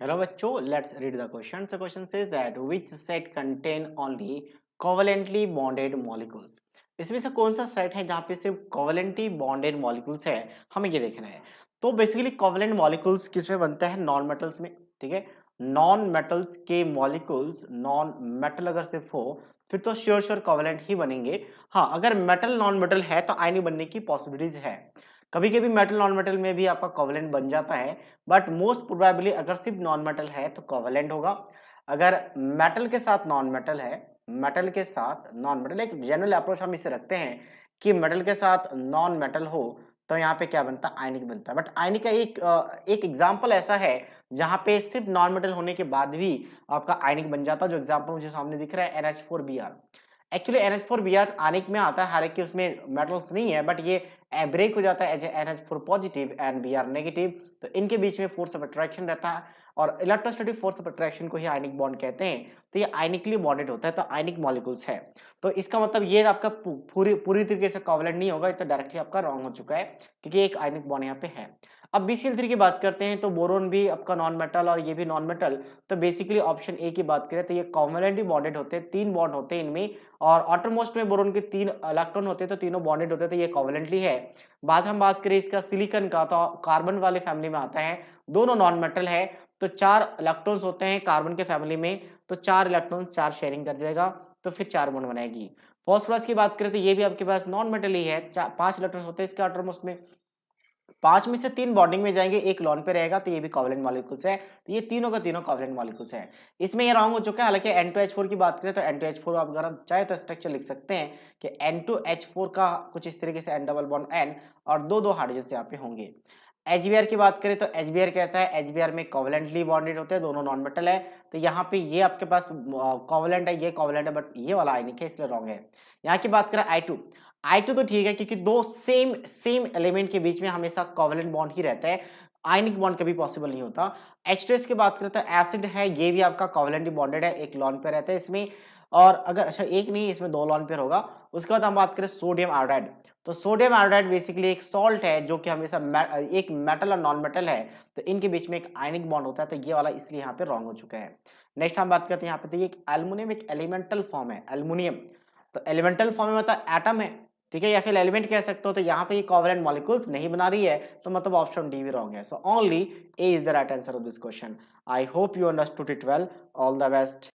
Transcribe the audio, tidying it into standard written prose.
Hello बच्चों, let's read the question. So question says that which set contain only covalently bonded molecules. इसमें से कौन सा set है जहाँ पे सिर्फ covalently bonded molecules है, हमें ये देखना है. तो बेसिकली covalent molecules किस में बनता है? नॉन मेटल्स में. ठीक है, नॉन मेटल्स के मॉलिक्यूल्स नॉन मेटल अगर सिर्फ हो फिर तो श्योर श्योर कोवेलेंट ही बनेंगे. हाँ, अगर मेटल नॉन मेटल है तो आयनिक बनने की पॉसिबिलिटीज है. कभी कभी मेटल नॉन मेटल में भी आपका कोवेलेंट बन जाता है, बट मोस्ट प्रोबेबली अगर सिर्फ नॉन मेटल है तो कोवेलेंट होगा. अगर मेटल के साथ नॉन मेटल है, मेटल के साथ नॉन मेटल, एक जनरल अप्रोच हम इसे रखते हैं कि मेटल के साथ नॉन मेटल हो तो यहाँ पे क्या बनता है? आयनिक बनता है. बट आयनिक का एक एग्जांपल ऐसा है जहां पे सिर्फ नॉन मेटल होने के बाद भी आपका आयनिक बन जाता है. जो एग्जांपल मुझे सामने दिख रहा है NH4Br. एक्चुअली NH4Br आयनिक में आता है, हालांकि उसमें मेटल्स नहीं है, बट ये ब्रेक हो जाता है as NH4 positive and Br negative. तो इनके बीच में फोर्स ऑफ अट्रैक्शन रहता है और इलेक्ट्रोस्टैटिक फोर्स ऑफ अट्रैक्शन को ही आयनिक बॉन्ड कहते हैं. तो ये आयनिकली बॉन्डेड होता है, तो आयनिक मॉलिक्यूल्स है. तो इसका मतलब ये आपका पूरी पूरी तरीके से कोवेलेंट नहीं होगा, ये तो डायरेक्टली आपका रॉन्ग हो चुका है क्योंकि एक आयनिक बॉन्ड यहाँ पे है. अब BCl3 की बात करते हैं तो बोरोन भी आपका नॉन मेटल और ये भी नॉन मेटल. तो बेसिकली ऑप्शन ए की बात करें तो ये कोवेलेंटली बॉन्डेड होते हैं, तीन बॉन्ड होते हैं इनमें. और आउटरमोस्ट में बोरोन के तीन इलेक्ट्रॉन होते हैं, तो तीनों बॉन्डेड होते हैं, तो ये कोवेलेंटली है. बाद हम बात करें इसका सिलिकॉन का, तो कार्बन वाले फैमिली में आता है, दोनों नॉन मेटल है. तो चार इलेक्ट्रॉन्स होते हैं कार्बन के फैमिली में, तो चार इलेक्ट्रॉन चार शेयरिंग कर जाएगा, तो फिर चार बॉन्ड बनाएगी. फॉस्फोरस की बात करें तो ये भी आपके पास नॉन मेटल ही है, पांच इलेक्ट्रॉन होते हैं इसके आउटरमोस्ट में. पांच में से तीन बॉन्डिंग में जाएंगे, एक लॉन पे रहेगा, तो ये भी कोवेलेंट मॉलिक्यूल्स है. तो ये तीनों का तीनों कोवेलेंट मॉलिक्यूल्स है. इसमें ये रॉन्ग हो चुका है. हालांकि N2H4 की बात करें तो N2H4 आप अगर चाहे तो स्ट्रक्चर लिख सकते हैं कि N2H4 का कुछ इस तरीके से N डबल बॉन्ड N और दो दो हाइड्रोजन यहाँ पे होंगे. HBr की बात करें तो HBr कैसा है? HBr में कोवेलेंटली बॉन्डेड होते हैं, दोनों नॉन मेटल है. तो यहाँ पे ये आपके पास कोवेलेंट है, ये कोवेलेंट है, बट ये वाला आयनिक है इसलिए रॉन्ग है. यहाँ की बात करें I2 तो ठीक है क्योंकि दो सेम सेम एलिमेंट के बीच में हमेशा कोवेलेंट बॉन्ड ही रहता है, आयनिक बॉन्ड कभी पॉसिबल नहीं होता. H2S की बात करें तो एसिड है, ये भी आपका कोवेलेंटली बॉन्डेड है, एक लॉन पे रहता है इसमें. और अगर अच्छा एक नहीं, इसमें दो लॉन पेयर होगा. उसके बाद हम बात करें सोडियम आयोडाइड. तो सोडियम आयोडाइड बेसिकली एक सॉल्ट है जो कि हमेशा एक मेटल और नॉन मेटल है, तो इनके बीच में एक आयनिक बॉन्ड होता है, तो ये वाला इसलिए यहाँ पे रॉन्ग हो चुका है. नेक्स्ट हम बात करते हैं यहाँ पे, तो ये एल्युमिनियम एक एलिमेंटल फॉर्म है, एल्युमिनियम. तो एलिमेंटल फॉर्म में मतलब एटम है, ठीक है, या फिर एलिमेंट कह सकते हो. तो यहाँ पे ये कोवेलेंट मॉलिक्यूल्स नहीं बना रही है, तो मतलब ऑप्शन डी भी रॉन्ग है. So only A is the right answer of this question. I hope you understood it well. All the best.